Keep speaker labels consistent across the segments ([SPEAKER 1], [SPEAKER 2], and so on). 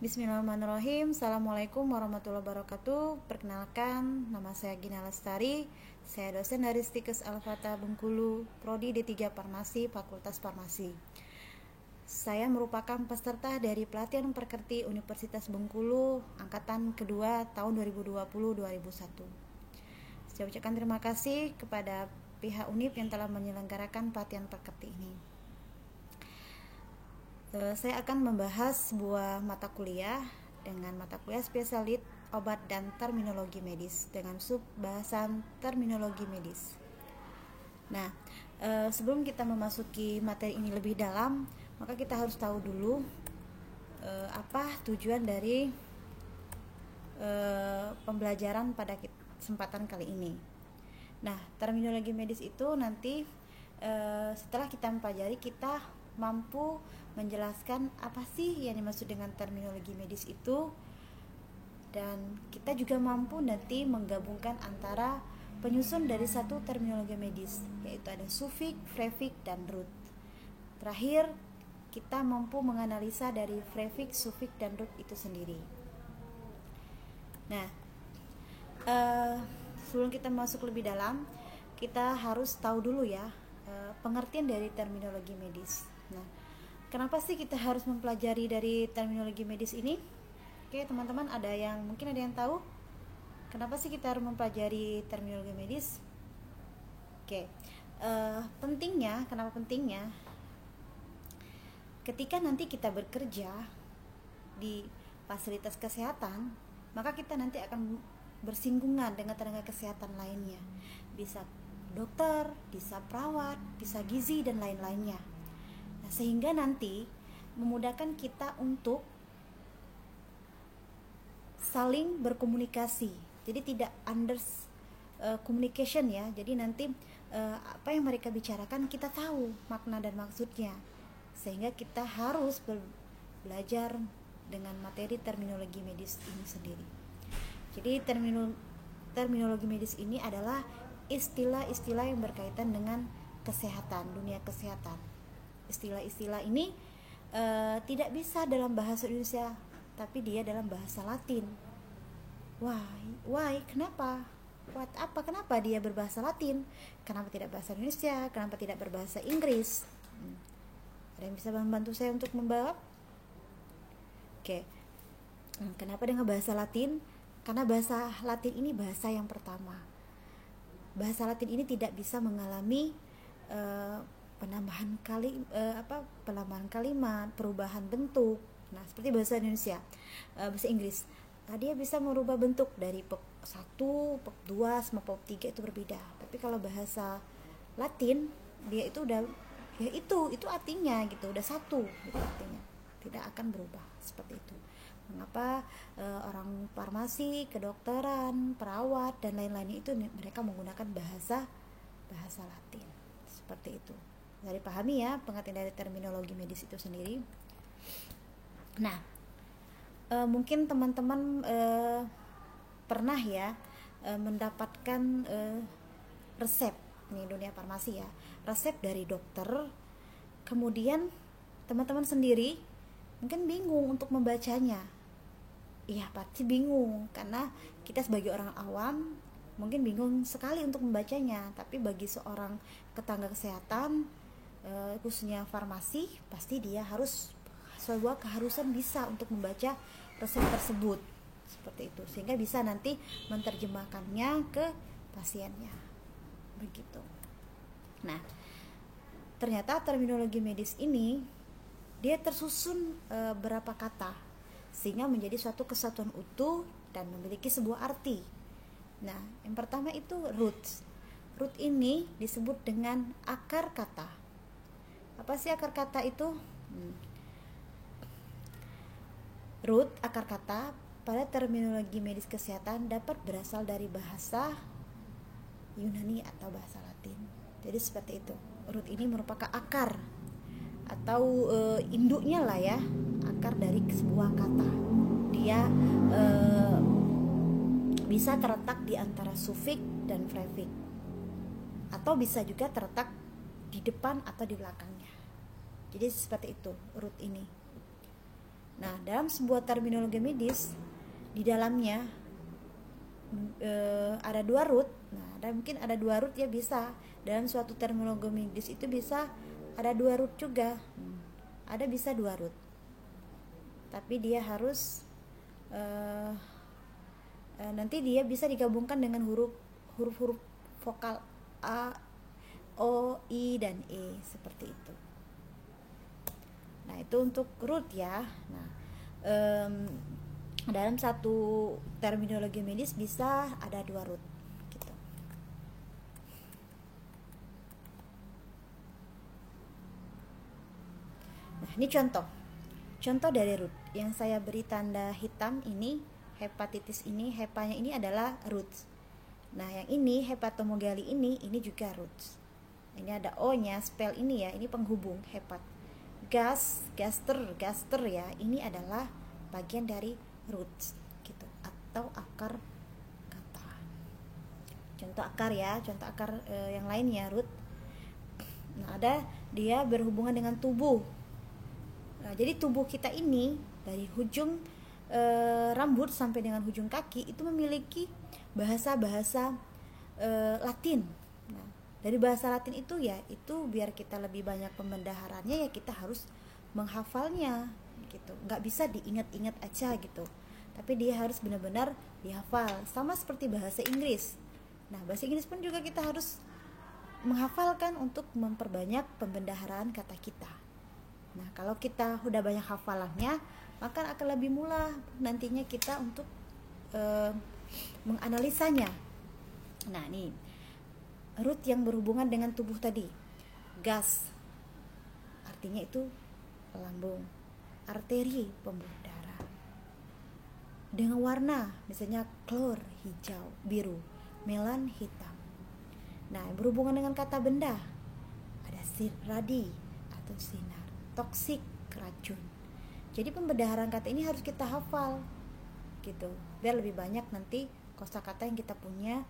[SPEAKER 1] Bismillahirrahmanirrahim. Assalamualaikum warahmatullahi wabarakatuh. Perkenalkan, nama saya Gina Lestari. Saya dosen dari Stikes Al-Fatah Bengkulu, Prodi D3 Farmasi, Fakultas Farmasi. Saya merupakan peserta dari pelatihan Perkerti Universitas Bengkulu angkatan kedua tahun 2020-2021. Saya ucapkan terima kasih kepada pihak UNIF yang telah menyelenggarakan pelatihan Perkerti ini. Saya akan membahas sebuah mata kuliah dengan mata kuliah spesialis obat dan terminologi medis dengan sub bahasan terminologi medis. Nah, sebelum kita memasuki materi ini lebih dalam, maka kita harus tahu dulu apa tujuan dari pembelajaran pada kesempatan kali ini. Nah, terminologi medis itu nanti setelah kita mempelajari, kita mampu menjelaskan apa sih yang dimaksud dengan terminologi medis itu, dan kita juga mampu nanti menggabungkan antara penyusun dari satu terminologi medis, yaitu ada sufik, prefik, dan root. Terakhir, kita mampu menganalisa dari prefik, sufik, dan root itu sendiri. Nah, sebelum kita masuk lebih dalam, kita harus tahu dulu ya pengertian dari terminologi medis. Nah, kenapa sih kita harus mempelajari dari terminologi medis ini? Oke, teman-teman, mungkin ada yang tahu kenapa sih kita harus mempelajari terminologi medis? Oke, kenapa pentingnya? Ketika nanti kita bekerja di fasilitas kesehatan, maka kita nanti akan bersinggungan dengan tenaga kesehatan lainnya. Bisa dokter, bisa perawat, bisa gizi, dan lain-lainnya. Nah, sehingga nanti memudahkan kita untuk saling berkomunikasi. Jadi tidak communication ya. Jadi nanti apa yang mereka bicarakan kita tahu makna dan maksudnya. Sehingga kita harus belajar dengan materi terminologi medis ini sendiri. Jadi terminologi medis ini adalah istilah-istilah yang berkaitan dengan kesehatan, dunia kesehatan. Istilah-istilah ini tidak bisa dalam bahasa Indonesia, tapi dia dalam bahasa Latin. Why? Kenapa? Kenapa dia berbahasa Latin? Kenapa tidak bahasa Indonesia? Kenapa tidak berbahasa Inggris? Ada yang bisa membantu saya untuk menjawab? Oke. Kenapa dengan bahasa Latin? Karena bahasa Latin ini bahasa yang pertama. Bahasa Latin ini tidak bisa mengalami penambahan kalimat, perubahan bentuk. Nah, seperti bahasa Indonesia, bahasa Inggris, dia bisa merubah bentuk dari pop 1, pop 2 sama pop 3 itu berbeda. Tapi kalau bahasa Latin, dia itu udah ya itu artinya gitu, udah satu gitu artinya. Tidak akan berubah seperti itu. Mengapa orang farmasi, kedokteran, perawat dan lain-lainnya itu mereka menggunakan bahasa Latin. Seperti itu. Dari pahami ya pengertian dari terminologi medis itu sendiri. Nah, mungkin teman-teman pernah ya mendapatkan resep nih, dunia farmasi ya, resep dari dokter. Kemudian teman-teman sendiri mungkin bingung untuk membacanya. Iya, pasti bingung karena kita sebagai orang awam mungkin bingung sekali untuk membacanya. Tapi bagi seorang tenaga kesehatan, khususnya farmasi, pasti dia harus sebuah keharusan bisa untuk membaca resep tersebut seperti itu, sehingga bisa nanti menerjemahkannya ke pasiennya begitu. Nah, ternyata terminologi medis ini dia tersusun berapa kata sehingga menjadi suatu kesatuan utuh dan memiliki sebuah arti. Nah, yang pertama itu root. Root ini disebut dengan akar kata. Apa sih akar kata itu? Root, akar kata pada terminologi medis kesehatan dapat berasal dari bahasa Yunani atau bahasa Latin. Jadi seperti itu. Root ini merupakan akar atau induknya lah ya, akar dari sebuah kata. Dia bisa terletak di antara sufik dan prefik, atau bisa juga terletak di depan atau di belakangnya. Jadi seperti itu root ini. Nah, dalam sebuah terminologi medis di dalamnya ada 2 root. Nah, mungkin ada 2 root ya, bisa dalam suatu terminologi medis itu bisa ada 2 root juga. Ada bisa 2 root. Tapi dia harus nanti dia bisa digabungkan dengan huruf-huruf vokal A, O, I, dan E seperti itu. Nah, itu untuk root ya. Nah, dalam satu terminologi medis bisa ada 2 root gitu. Nah, ini contoh dari root yang saya beri tanda hitam ini. Hepatitis ini, hepanya ini adalah roots. Nah, yang ini hepatomegali ini juga roots. Ini ada O nya, spell ini ya, ini penghubung hepat. Gaster ya, ini adalah bagian dari roots gitu, atau akar kata. Contoh akar ya, contoh akar yang lain ya, root. Nah, ada dia berhubungan dengan tubuh. Nah, jadi tubuh kita ini dari ujung rambut sampai dengan ujung kaki itu memiliki bahasa-bahasa Latin. Nah, dari bahasa Latin itu ya, itu biar kita lebih banyak pembendaharannya ya kita harus menghafalnya gitu. Nggak bisa diingat-ingat aja gitu. Tapi dia harus benar-benar dihafal. Sama seperti bahasa Inggris. Nah, bahasa Inggris pun juga kita harus menghafalkan untuk memperbanyak pembendaharaan kata kita. Nah, kalau kita udah banyak hafalannya, maka akan lebih mudah nantinya kita untuk menganalisanya. Nah, nih root yang berhubungan dengan tubuh tadi. Gas artinya itu lambung, arteri pembuluh darah. Dengan warna misalnya klor hijau, biru, melan hitam. Nah, berhubungan dengan kata benda ada radi atau sinar, toksik racun. Jadi pembendaharan kata ini harus kita hafal gitu, biar lebih banyak nanti kosakata yang kita punya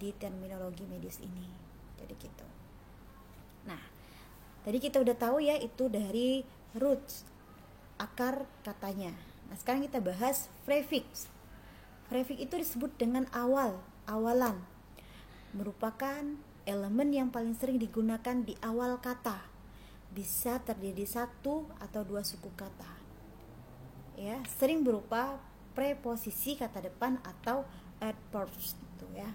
[SPEAKER 1] di terminologi medis ini. Jadi gitu. Nah, tadi kita udah tahu ya itu dari roots, akar katanya. Nah, sekarang kita bahas prefix. Prefix itu disebut dengan awalan. Merupakan elemen yang paling sering digunakan di awal kata. Bisa terdiri 1 atau 2 suku kata. Ya, sering berupa preposisi kata depan atau adverbs gitu ya.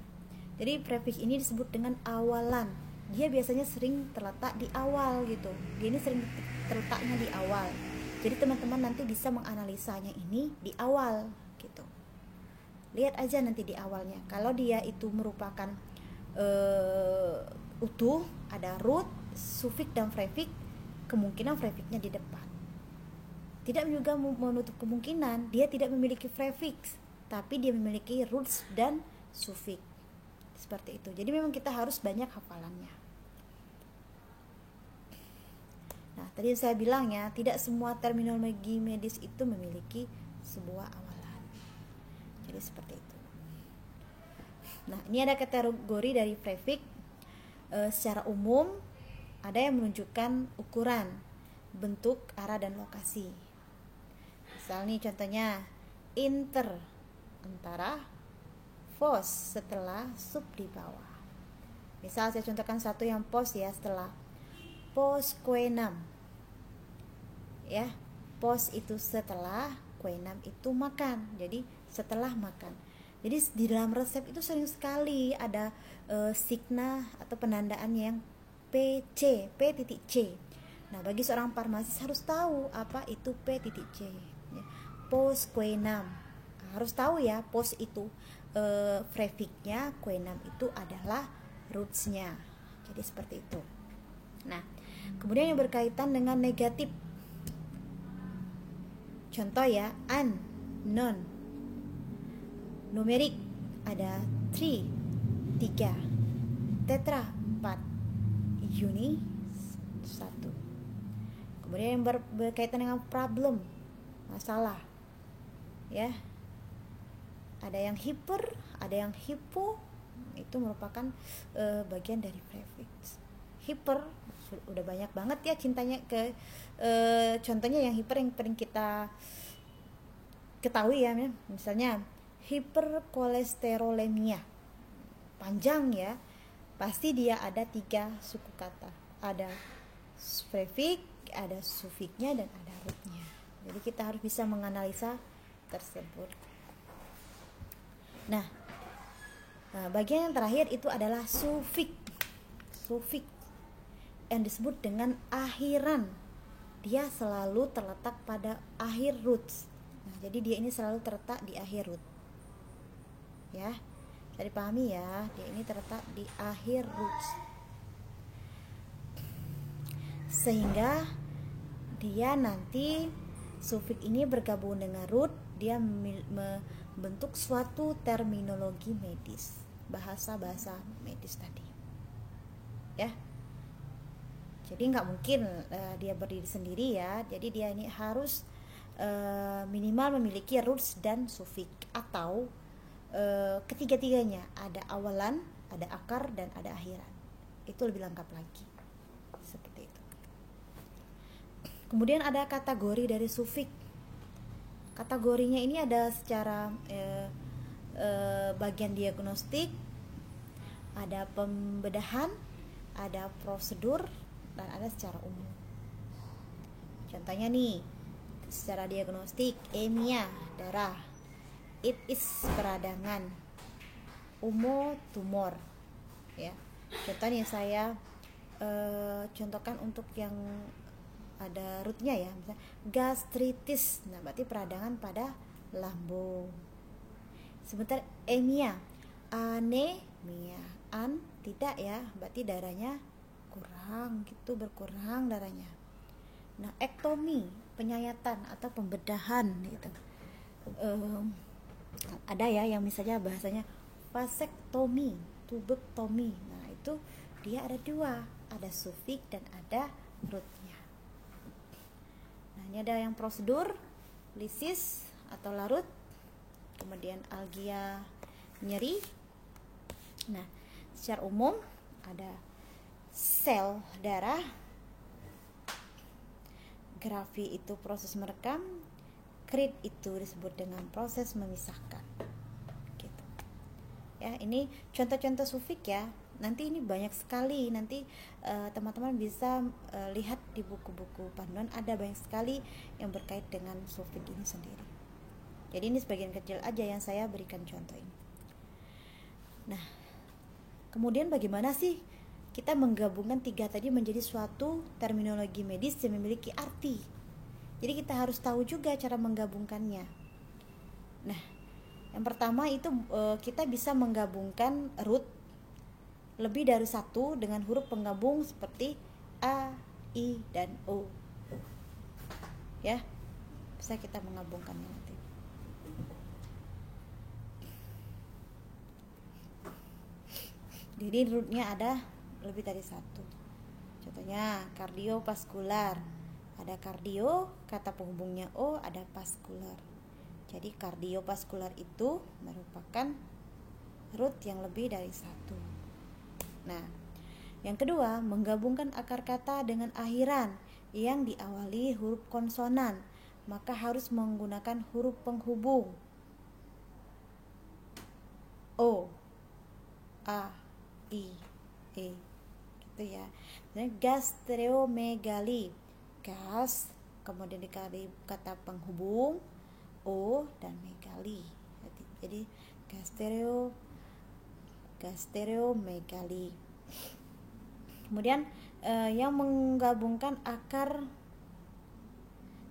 [SPEAKER 1] Jadi prefix ini disebut dengan awalan. Dia biasanya sering terletak di awal gitu. Dia ini sering terletaknya di awal. Jadi teman-teman nanti bisa menganalisanya ini di awal gitu. Lihat aja nanti di awalnya. Kalau dia itu merupakan utuh, ada root, suffix dan prefix, kemungkinan prefixnya di depan. Tidak juga menutup kemungkinan dia tidak memiliki prefix, tapi dia memiliki roots dan suffix. Seperti itu. Jadi memang kita harus banyak hafalannya. Nah, tadi saya bilang ya, tidak semua terminologi medis itu memiliki sebuah awalan. Jadi seperti itu. Nah, ini ada kategori dari prefix. Secara umum ada yang menunjukkan ukuran, bentuk, arah, dan lokasi. Misal nih contohnya antara, pos setelah, sub di bawah. Misal saya contohkan satu yang pos ya, setelah pos kuenam ya, pos itu setelah, kuenam itu makan, jadi setelah makan. Jadi di dalam resep itu sering sekali ada signa atau penandaannya yang PC, P titik C. Nah, bagi seorang farmasis harus tahu apa itu P titik C. Pos kuenam harus tahu ya, pos itu prefixnya, kuenam itu adalah rootsnya. Jadi seperti itu. Nah, kemudian yang berkaitan dengan negatif, contoh ya, an, non, numerik ada 3, tetra 4, uni 1. Kemudian yang berkaitan dengan problem, masalah ya, ada yang hiper, ada yang hipo, itu merupakan bagian dari prefix. Hiper udah banyak banget ya cintanya ke contohnya yang paling kita ketahui ya, misalnya hiperkolesterolemia, panjang ya, pasti dia ada 3 suku kata, ada prefix, ada sufiknya, dan ada rootnya. Jadi kita harus bisa menganalisa tersebut. Nah, bagian yang terakhir itu adalah sufik yang disebut dengan akhiran. Dia selalu terletak pada akhir roots. Nah, jadi dia ini selalu terletak di akhir root. Ya, bisa dipahami ya, dia ini terletak di akhir roots. Sehingga dia nanti sufik ini bergabung dengan root, dia membentuk suatu terminologi medis, bahasa medis tadi. Ya. Jadi nggak mungkin dia berdiri sendiri ya. Jadi dia ini harus minimal memiliki roots dan sufik, atau ketiga-tiganya, ada awalan, ada akar, dan ada akhiran. Itu lebih lengkap lagi. Seperti itu. Kemudian ada kategori dari sufik. Kategorinya ini ada secara bagian diagnostik, ada pembedahan, ada prosedur, dan ada secara umum. Contohnya nih, secara diagnostik, emia, darah, it is, peradangan, umo, tumor. Ya, contohnya saya contohkan untuk yang ada rootnya ya, misalnya gastritis, nah berarti peradangan pada lambung. Sebentar emia, anemia, tidak ya, berarti darahnya kurang gitu, berkurang darahnya. Nah, ektomi, penyayatan atau pembedahan gitu. Ada ya yang misalnya bahasanya vasektomi, tubektomi. Nah, itu dia ada 2, ada sufik dan ada rootnya. Nah, ini ada yang prosedur, lisis atau larut, kemudian algia, nyeri. Nah, secara umum ada sel darah, grafi itu proses merekam, krit itu disebut dengan proses memisahkan. Gitu. Ya, ini contoh-contoh sufik ya. Nanti ini banyak sekali, nanti teman-teman bisa lihat di buku-buku panduan, ada banyak sekali yang berkait dengan sufik ini sendiri. Jadi ini sebagian kecil aja yang saya berikan contoh ini. Nah, kemudian bagaimana sih kita menggabungkan 3 tadi menjadi suatu terminologi medis yang memiliki arti? Jadi kita harus tahu juga cara menggabungkannya. Nah, yang pertama itu kita bisa menggabungkan root lebih dari 1 dengan huruf penggabung seperti A, I, dan O. Ya, bisa kita menggabungkannya nanti. Jadi rootnya ada lebih dari 1. Contohnya kardiovaskular, ada kardio, kata penghubungnya O, ada vaskular. Jadi kardiovaskular itu merupakan root yang lebih dari 1. Nah, yang kedua, menggabungkan akar kata dengan akhiran yang diawali huruf konsonan, maka harus menggunakan huruf penghubung O, A, I, E, gitu ya. Misalnya gastriomegali, gas, kemudian dikali kata penghubung O dan megali. Jadi gastriomegali. Kemudian yang menggabungkan akar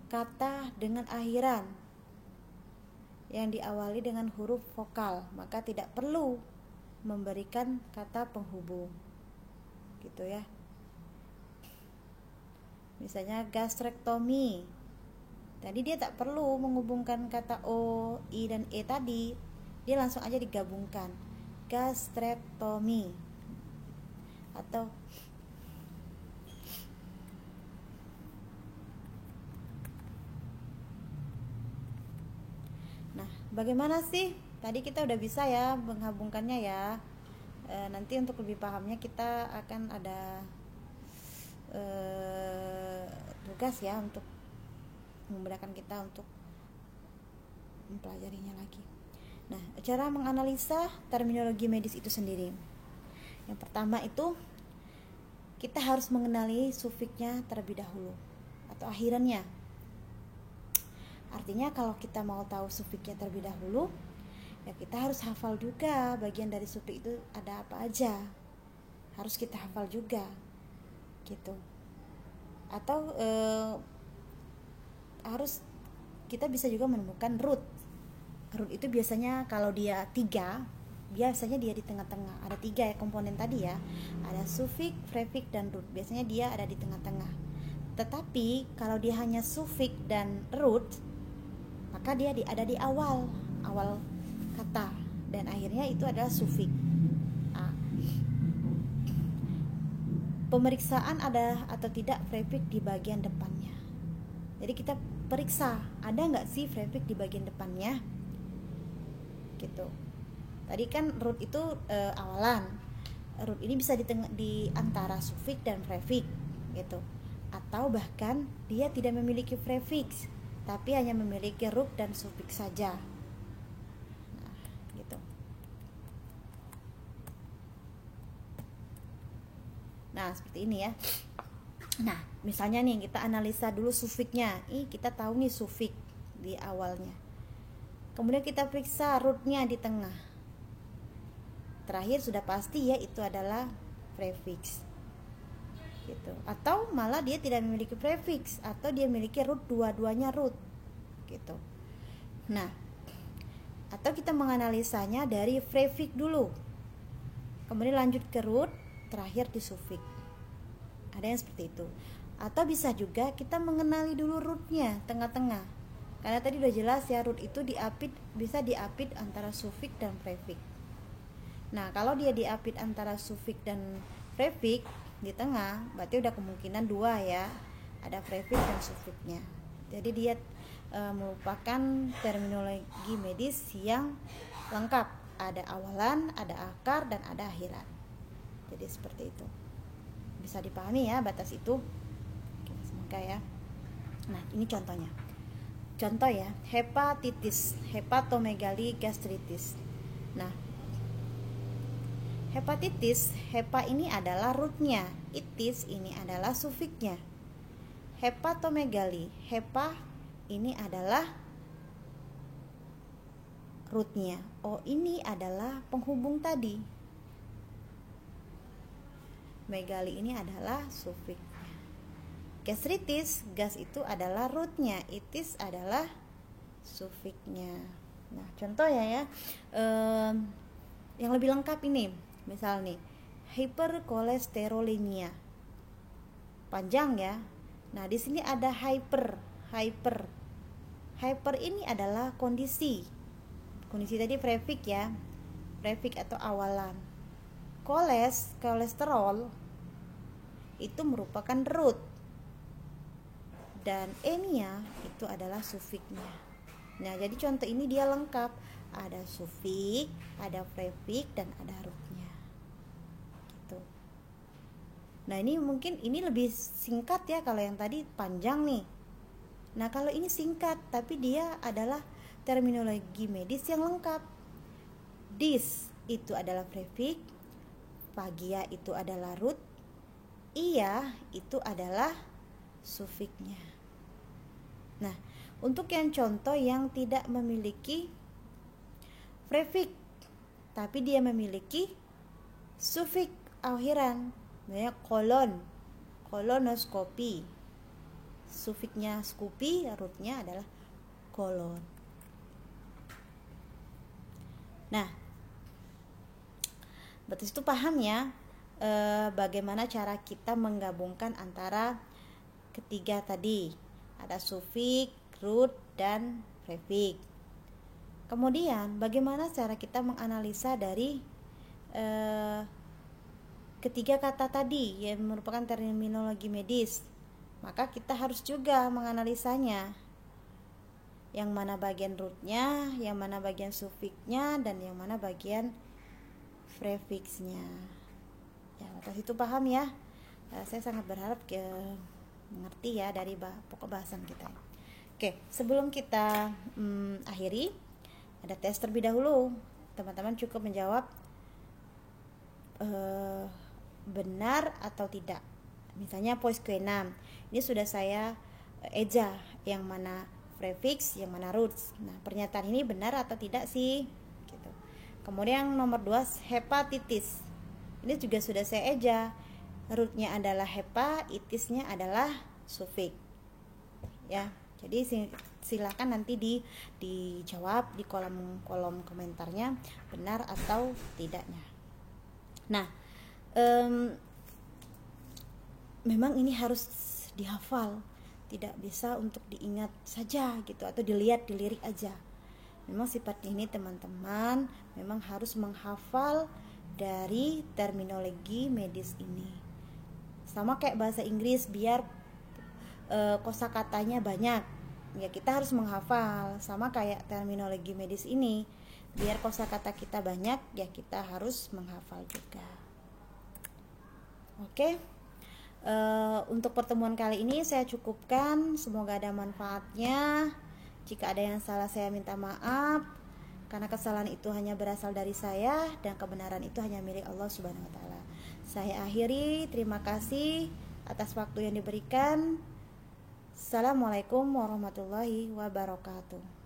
[SPEAKER 1] kata dengan akhiran yang diawali dengan huruf vokal, maka tidak perlu memberikan kata penghubung. Gitu ya. Misalnya gastrektomi. Tadi dia tak perlu menghubungkan kata O, I, dan E tadi. Dia langsung aja digabungkan. Gastrektomi. Atau nah, bagaimana sih? Tadi kita udah bisa ya menghubungkannya ya. Nanti untuk lebih pahamnya kita akan ada tugas ya untuk memudahkan kita untuk mempelajarinya lagi. Nah, cara menganalisa terminologi medis itu sendiri. Yang pertama itu kita harus mengenali sufiksnya terlebih dahulu atau akhirannya. Artinya kalau kita mau tahu sufiksnya terlebih dahulu, ya kita harus hafal juga bagian dari sufiks itu ada apa aja. Harus kita hafal juga. Gitu. Atau harus kita bisa juga menemukan root. Root itu biasanya kalau dia 3, biasanya dia di tengah-tengah. Ada 3 ya komponen tadi ya. Ada sufiks, prefiks, dan root. Biasanya dia ada di tengah-tengah. Tetapi kalau dia hanya sufiks dan root, maka dia ada di awal kata, dan akhirnya itu adalah sufiks. Pemeriksaan ada atau tidak prefiks di bagian depannya. Jadi kita periksa ada nggak sih prefiks di bagian depannya, gitu. Tadi kan root itu awalan. Root ini bisa di antara sufiks dan prefiks, gitu. Atau bahkan dia tidak memiliki prefiks, tapi hanya memiliki root dan sufiks saja. Nah, gitu. Nah, seperti ini ya. Nah, misalnya nih kita analisa dulu sufiksnya. Kita tahu nih sufiks di awalnya. Kemudian kita periksa rootnya di tengah. Terakhir sudah pasti ya itu adalah prefiks. Gitu. Atau malah dia tidak memiliki prefiks atau dia memiliki root, dua-duanya root. Gitu. Nah, atau kita menganalisanya dari prefiks dulu. Kemudian lanjut ke root, terakhir di sufiks. Ada yang seperti itu. Atau bisa juga kita mengenali dulu rootnya tengah-tengah. Karena tadi udah jelas ya, root itu bisa diapit antara sufiks dan prefiks. Nah, kalau dia diapit antara sufiks dan prefiks di tengah, berarti udah kemungkinan 2 ya. Ada prefiks dan sufiksnya. Jadi dia merupakan terminologi medis yang lengkap. Ada awalan, ada akar, dan ada akhiran. Jadi seperti itu. Bisa dipahami ya batas itu. Oke, semoga ya. Nah, ini contohnya. Contoh ya, hepatitis, hepatomegali gastritis. Nah, hepatitis, hepa ini adalah rootnya, itis ini adalah sufiksnya. Hepatomegali, hepa ini adalah rootnya. Ini adalah penghubung tadi. Megali ini adalah sufiksnya. Gastritis, gas itu adalah rootnya, itis adalah sufiksnya. Nah, contoh ya, yang lebih lengkap ini, misal nih, hiperkolesterolenia, panjang ya. Nah, di sini ada hyper ini adalah kondisi tadi prefiks ya, prefiks atau awalan. Kolesterol itu merupakan root, dan enia itu adalah sufiksnya. Nah, jadi contoh ini dia lengkap, ada sufiks, ada prefiks, dan ada rootnya. Gitu. Nah, ini mungkin ini lebih singkat ya, kalau yang tadi panjang nih. Nah, kalau ini singkat tapi dia adalah terminologi medis yang lengkap. Dis itu adalah prefiks, phagia itu adalah root, iya itu adalah sufiksnya. Nah, untuk yang contoh yang tidak memiliki prefiks tapi dia memiliki sufiks akhiran, namanya kolonoskopi. Sufiksnya skupi, rootnya adalah kolon. Nah, berarti itu paham ya bagaimana cara kita menggabungkan antara ketiga tadi. Ada sufiks, root, dan prefiks. Kemudian bagaimana cara kita menganalisa dari ketiga kata tadi yang merupakan terminologi medis. Maka kita harus juga menganalisanya. Yang mana bagian rootnya, yang mana bagian sufiksnya, dan yang mana bagian prefiksnya. Ya, atas itu paham ya. Saya sangat berharap mengerti ya dari pokok bahasan kita. Oke, sebelum kita akhiri, ada tes terlebih dahulu. Teman-teman cukup menjawab benar atau tidak. Misalnya pois ke-6, ini sudah saya eja yang mana prefix, yang mana roots. Nah, pernyataan ini benar atau tidak sih? Gitu. Kemudian yang nomor 2, hepatitis. Ini juga sudah saya eja. Rootnya adalah hepa, itisnya adalah sufik. Ya, jadi silakan nanti dijawab di kolom komentarnya benar atau tidaknya. Nah, memang ini harus dihafal, tidak bisa untuk diingat saja gitu atau dilirik aja. Memang sifatnya ini teman-teman memang harus menghafal dari terminologi medis ini. Sama kayak bahasa Inggris, biar kosakatanya banyak, ya kita harus menghafal. Sama kayak terminologi medis ini, biar kosakata kita banyak, ya kita harus menghafal juga. Oke. Untuk pertemuan kali ini saya cukupkan. Semoga ada manfaatnya. Jika ada yang salah saya minta maaf, karena kesalahan itu hanya berasal dari saya dan kebenaran itu hanya milik Allah Subhanahu wa taala. Saya akhiri, terima kasih atas waktu yang diberikan. Assalamualaikum warahmatullahi wabarakatuh.